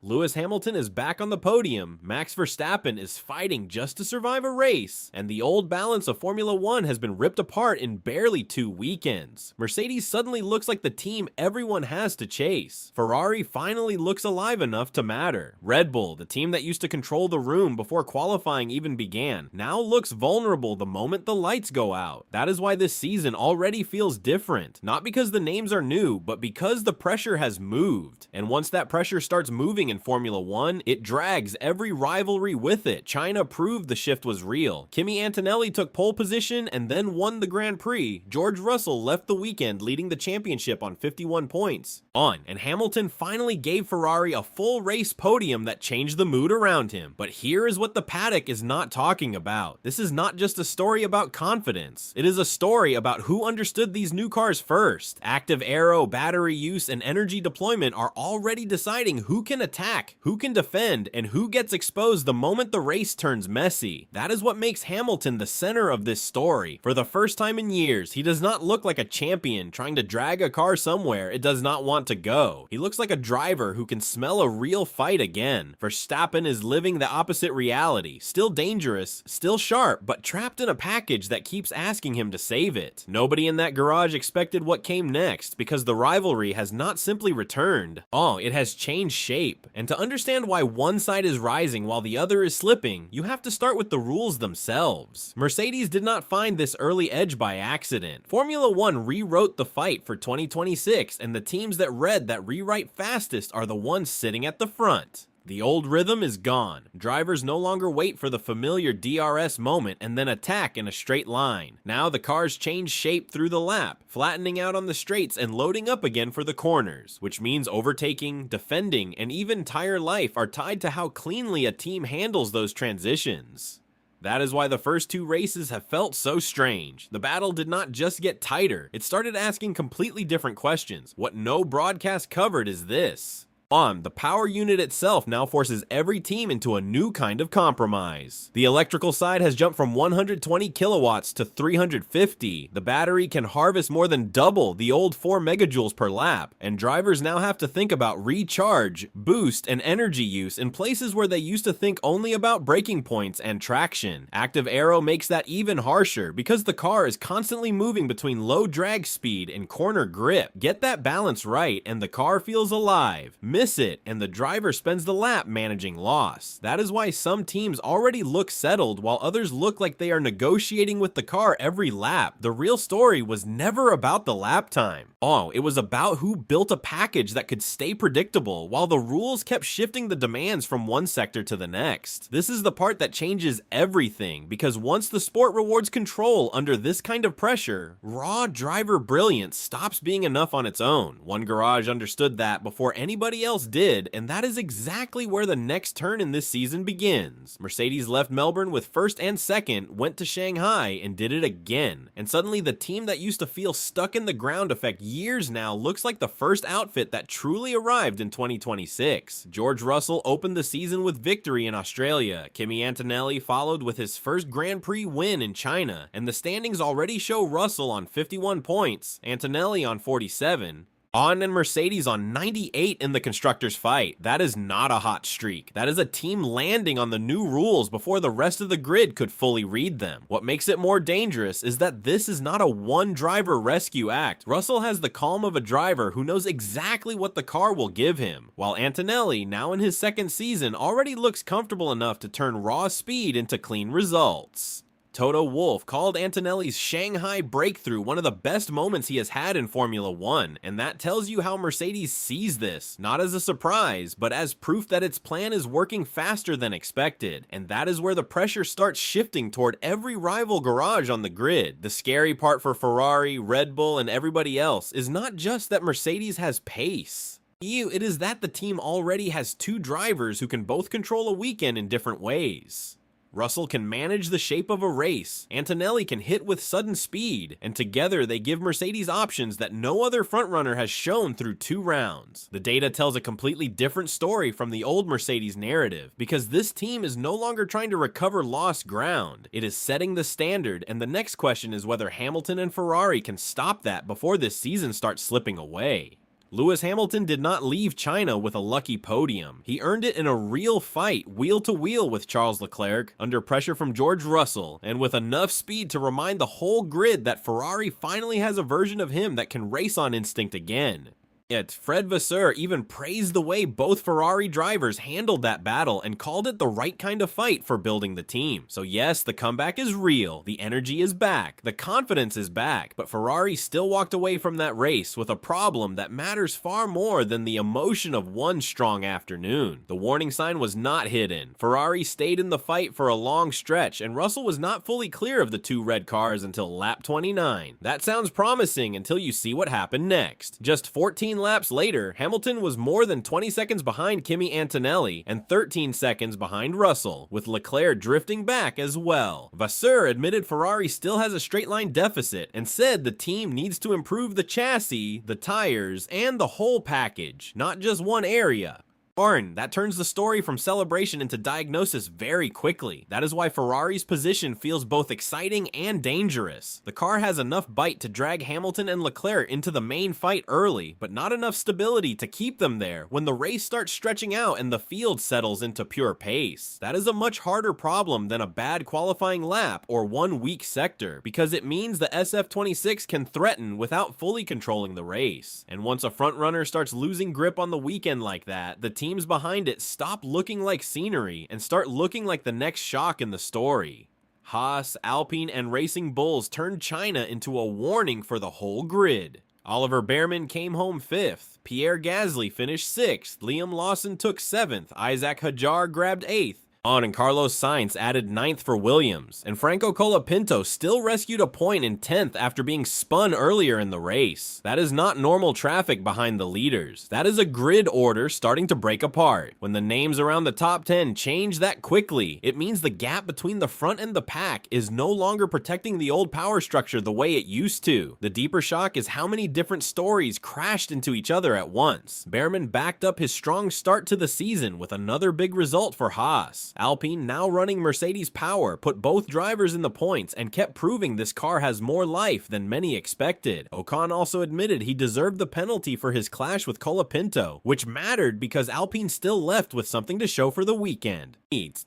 Lewis Hamilton is back on the podium, Max Verstappen is fighting just to survive a race, and the old balance of Formula 1 has been ripped apart in barely 2 weekends. Mercedes suddenly looks like the team everyone has to chase. Ferrari finally looks alive enough to matter. Red Bull, the team that used to control the room before qualifying even began, now looks vulnerable the moment the lights go out. That is why this season already feels different. Not because the names are new, but because the pressure has moved. And once that pressure starts moving in Formula 1, it drags every rivalry with it. China proved the shift was real. Kimi Antonelli took pole position and then won the Grand Prix. George Russell left the weekend leading the championship on 51 points. And Hamilton finally gave Ferrari a full race podium that changed the mood around him. But here is what the paddock is not talking about. This is not just a story about confidence. It is a story about who understood these new cars first. Active aero, battery use, and energy deployment are already deciding who can attack, who can defend, and who gets exposed the moment the race turns messy. That is what makes Hamilton the center of this story. For the first time in years, he does not look like a champion trying to drag a car somewhere it does not want to go. He looks like a driver who can smell a real fight again. Verstappen is living the opposite reality. Still dangerous, still sharp, but trapped in a package that keeps asking him to save it. Nobody in that garage expected what came next, because the rivalry has not simply returned. It has changed shape. And to understand why one side is rising while the other is slipping, you have to start with the rules themselves. Mercedes did not find this early edge by accident. Formula 1 rewrote the fight for 2026, and the teams that read that rewrite fastest are the ones sitting at the front. The old rhythm is gone. Drivers no longer wait for the familiar DRS moment and then attack in a straight line. Now the cars change shape through the lap, flattening out on the straights and loading up again for the corners, which means overtaking, defending, and even tire life are tied to how cleanly a team handles those transitions. That is why the first 2 races have felt so strange. The battle did not just get tighter, it started asking completely different questions. What no broadcast covered is this. The power unit itself now forces every team into a new kind of compromise. The electrical side has jumped from 120 kilowatts to 350. The battery can harvest more than double the old 4 megajoules per lap, and drivers now have to think about recharge, boost, and energy use in places where they used to think only about braking points and traction. Active aero makes that even harsher because the car is constantly moving between low drag speed and corner grip. Get that balance right and the car feels alive. Miss it, and the driver spends the lap managing loss. That is why some teams already look settled while others look like they are negotiating with the car every lap. The real story was never about the lap time. It was about who built a package that could stay predictable while the rules kept shifting the demands from one sector to the next. This is the part that changes everything, because once the sport rewards control under this kind of pressure, raw driver brilliance stops being enough on its own. One garage understood that before anybody else did, and that is exactly where the next turn in this season begins. Mercedes left Melbourne with first and second, went to Shanghai, and did it again. And suddenly the team that used to feel stuck in the ground effect years now looks like the first outfit that truly arrived in 2026. George Russell opened the season with victory in Australia. Kimi Antonelli followed with his first Grand Prix win in China, and the standings already show Russell on 51 points, Antonelli on 47, and Mercedes on 98 in the constructors fight. That is not a hot streak. That is a team landing on the new rules before the rest of the grid could fully read them. What makes it more dangerous is that this is not a one driver rescue act. Russell has the calm of a driver who knows exactly what the car will give him, while Antonelli, now in his second season, already looks comfortable enough to turn raw speed into clean results. Toto Wolff called Antonelli's Shanghai breakthrough one of the best moments he has had in Formula 1, and that tells you how Mercedes sees this, not as a surprise, but as proof that its plan is working faster than expected, and that is where the pressure starts shifting toward every rival garage on the grid. The scary part for Ferrari, Red Bull, and everybody else is not just that Mercedes has pace. It is that the team already has 2 drivers who can both control a weekend in different ways. Russell can manage the shape of a race, Antonelli can hit with sudden speed, and together they give Mercedes options that no other frontrunner has shown through 2 rounds. The data tells a completely different story from the old Mercedes narrative, because this team is no longer trying to recover lost ground. It is setting the standard, and the next question is whether Hamilton and Ferrari can stop that before this season starts slipping away. Lewis Hamilton did not leave China with a lucky podium. He earned it in a real fight, wheel to wheel with Charles Leclerc, under pressure from George Russell, and with enough speed to remind the whole grid that Ferrari finally has a version of him that can race on instinct again. Yet, Fred Vasseur even praised the way both Ferrari drivers handled that battle and called it the right kind of fight for building the team. So yes, the comeback is real, the energy is back, the confidence is back, but Ferrari still walked away from that race with a problem that matters far more than the emotion of one strong afternoon. The warning sign was not hidden. Ferrari stayed in the fight for a long stretch, and Russell was not fully clear of the two red cars until lap 29. That sounds promising until you see what happened next. Just 14 laps later, Hamilton was more than 20 seconds behind Kimi Antonelli and 13 seconds behind Russell, with Leclerc drifting back as well. Vasseur admitted Ferrari still has a straight line deficit and said the team needs to improve the chassis, the tires, and the whole package, not just one area. That turns the story from celebration into diagnosis very quickly. That is why Ferrari's position feels both exciting and dangerous. The car has enough bite to drag Hamilton and Leclerc into the main fight early, but not enough stability to keep them there when the race starts stretching out and the field settles into pure pace. That is a much harder problem than a bad qualifying lap or one weak sector, because it means the SF26 can threaten without fully controlling the race. And once a front runner starts losing grip on the weekend like that, the teams behind it stop looking like scenery and start looking like the next shock in the story. Haas, Alpine, and Racing Bulls turned China into a warning for the whole grid. Oliver Behrman came home 5th, Pierre Gasly finished 6th, Liam Lawson took 7th, Isaac Hadjar grabbed 8th, and Carlos Sainz added 9th for Williams, and Franco Colapinto still rescued a point in 10th after being spun earlier in the race. That is not normal traffic behind the leaders. That is a grid order starting to break apart. When the names around the top 10 change that quickly, it means the gap between the front and the pack is no longer protecting the old power structure the way it used to. The deeper shock is how many different stories crashed into each other at once. Behrman backed up his strong start to the season with another big result for Haas. Alpine, now running Mercedes power, put both drivers in the points and kept proving this car has more life than many expected. Ocon also admitted he deserved the penalty for his clash with Colapinto, which mattered because Alpine still left with something to show for the weekend.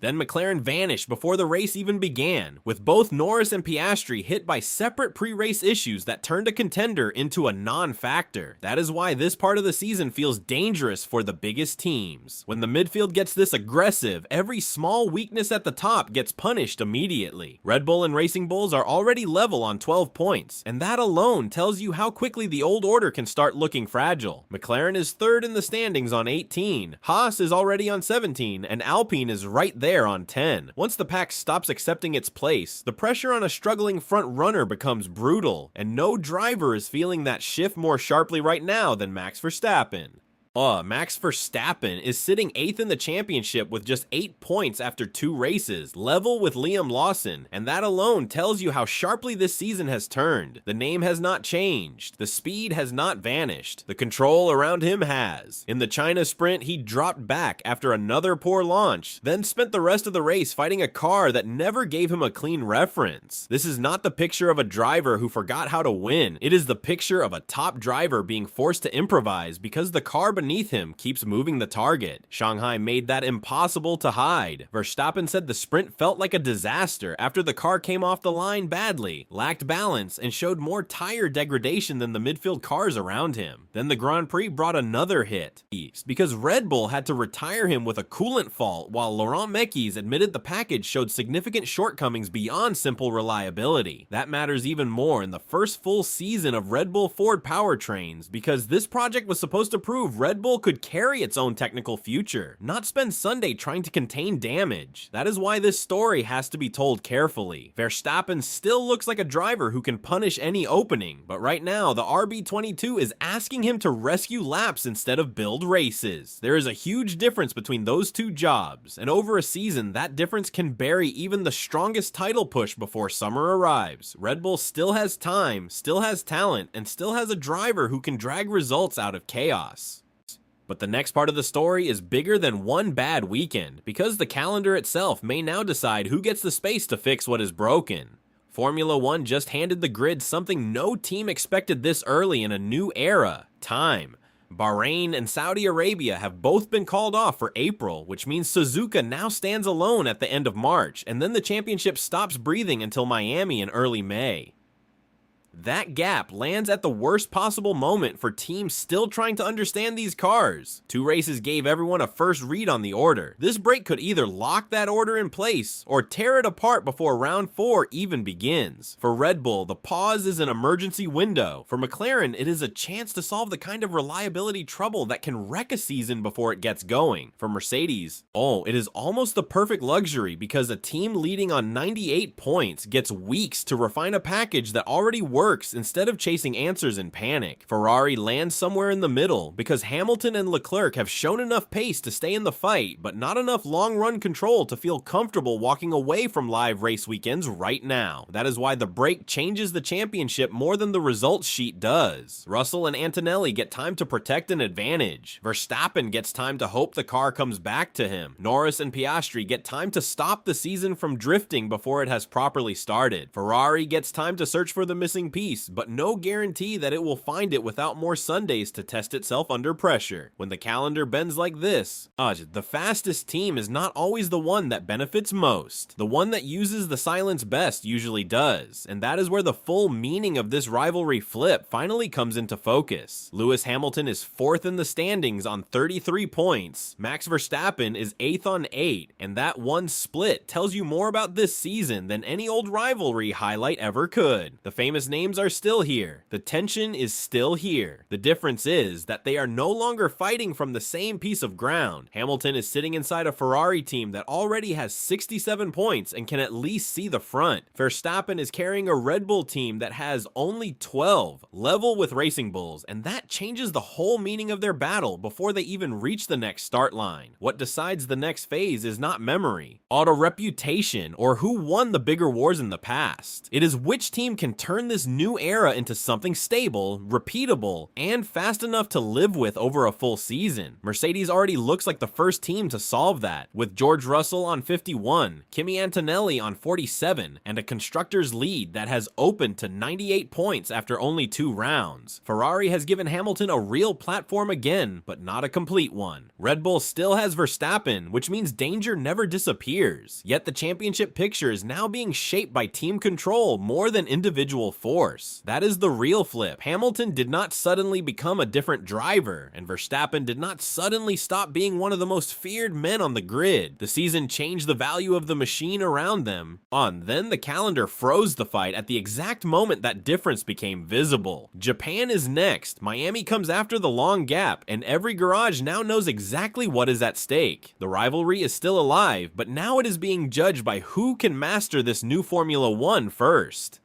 Then McLaren vanished before the race even began, with both Norris and Piastri hit by separate pre-race issues that turned a contender into a non-factor. That is why this part of the season feels dangerous for the biggest teams. When the midfield gets this aggressive, every small weakness at the top gets punished immediately. Red Bull and Racing Bulls are already level on 12 points, and that alone tells you how quickly the old order can start looking fragile. McLaren is 3rd in the standings on 18, Haas is already on 17, and Alpine is right there on 10. Once the pack stops accepting its place, the pressure on a struggling front runner becomes brutal, and no driver is feeling that shift more sharply right now than Max Verstappen. Max Verstappen is sitting 8th in the championship with just 8 points after 2 races, level with Liam Lawson, and that alone tells you how sharply this season has turned. The name has not changed, the speed has not vanished, the control around him has. In the China sprint, he dropped back after another poor launch, then spent the rest of the race fighting a car that never gave him a clean reference. This is not the picture of a driver who forgot how to win, it is the picture of a top driver being forced to improvise because the car beneath him keeps moving the target. Shanghai made that impossible to hide. Verstappen said the sprint felt like a disaster after the car came off the line badly, lacked balance, and showed more tire degradation than the midfield cars around him. Then the Grand Prix brought another hit, because Red Bull had to retire him with a coolant fault, while Laurent Mekies admitted the package showed significant shortcomings beyond simple reliability. That matters even more in the first full season of Red Bull Ford powertrains, because this project was supposed to prove Red Bull could carry its own technical future, not spend Sunday trying to contain damage. That is why this story has to be told carefully. Verstappen still looks like a driver who can punish any opening, but right now the RB22 is asking him to rescue laps instead of build races. There is a huge difference between those two jobs, and over a season that difference can bury even the strongest title push before summer arrives. Red Bull still has time, still has talent, and still has a driver who can drag results out of chaos. But the next part of the story is bigger than one bad weekend, because the calendar itself may now decide who gets the space to fix what is broken. Formula 1 just handed the grid something no team expected this early in a new era: time. Bahrain and Saudi Arabia have both been called off for April, which means Suzuka now stands alone at the end of March, and then the championship stops breathing until Miami in early May. That gap lands at the worst possible moment for teams still trying to understand these cars. 2 races gave everyone a first read on the order. This break could either lock that order in place or tear it apart before round 4 even begins. For Red Bull, the pause is an emergency window. For McLaren, it is a chance to solve the kind of reliability trouble that can wreck a season before it gets going. For Mercedes, it is almost the perfect luxury because a team leading on 98 points gets weeks to refine a package that already works instead of chasing answers in panic. Ferrari lands somewhere in the middle because Hamilton and Leclerc have shown enough pace to stay in the fight, but not enough long-run control to feel comfortable walking away from live race weekends right now. That is why the break changes the championship more than the results sheet does. Russell and Antonelli get time to protect an advantage. Verstappen gets time to hope the car comes back to him. Norris and Piastri get time to stop the season from drifting before it has properly started. Ferrari gets time to search for the missing piece, but no guarantee that it will find it without more Sundays to test itself under pressure. When the calendar bends like this, the fastest team is not always the one that benefits most. The one that uses the silence best usually does, and that is where the full meaning of this rivalry flip finally comes into focus. Lewis Hamilton is 4th in the standings on 33 points. Max Verstappen is 8th on 8, and that one split tells you more about this season than any old rivalry highlight ever could. The famous names are still here. The tension is still here. The difference is that they are no longer fighting from the same piece of ground. Hamilton is sitting inside a Ferrari team that already has 67 points and can at least see the front. Verstappen is carrying a Red Bull team that has only 12, level with Racing Bulls, and that changes the whole meaning of their battle before they even reach the next start line. What decides the next phase is not memory, auto reputation, or who won the bigger wars in the past. It is which team can turn this new era into something stable, repeatable, and fast enough to live with over a full season. Mercedes already looks like the first team to solve that, with George Russell on 51, Kimi Antonelli on 47, and a constructors lead that has opened to 98 points after only 2 rounds. Ferrari has given Hamilton a real platform again, but not a complete one. Red Bull still has Verstappen, which means danger never disappears. Yet the championship picture is now being shaped by team control more than individual force. That is the real flip. Hamilton did not suddenly become a different driver, and Verstappen did not suddenly stop being one of the most feared men on the grid. The season changed the value of the machine around them. Then the calendar froze the fight at the exact moment that difference became visible. Japan is next, Miami comes after the long gap, and every garage now knows exactly what is at stake. The rivalry is still alive, but now it is being judged by who can master this new Formula One first.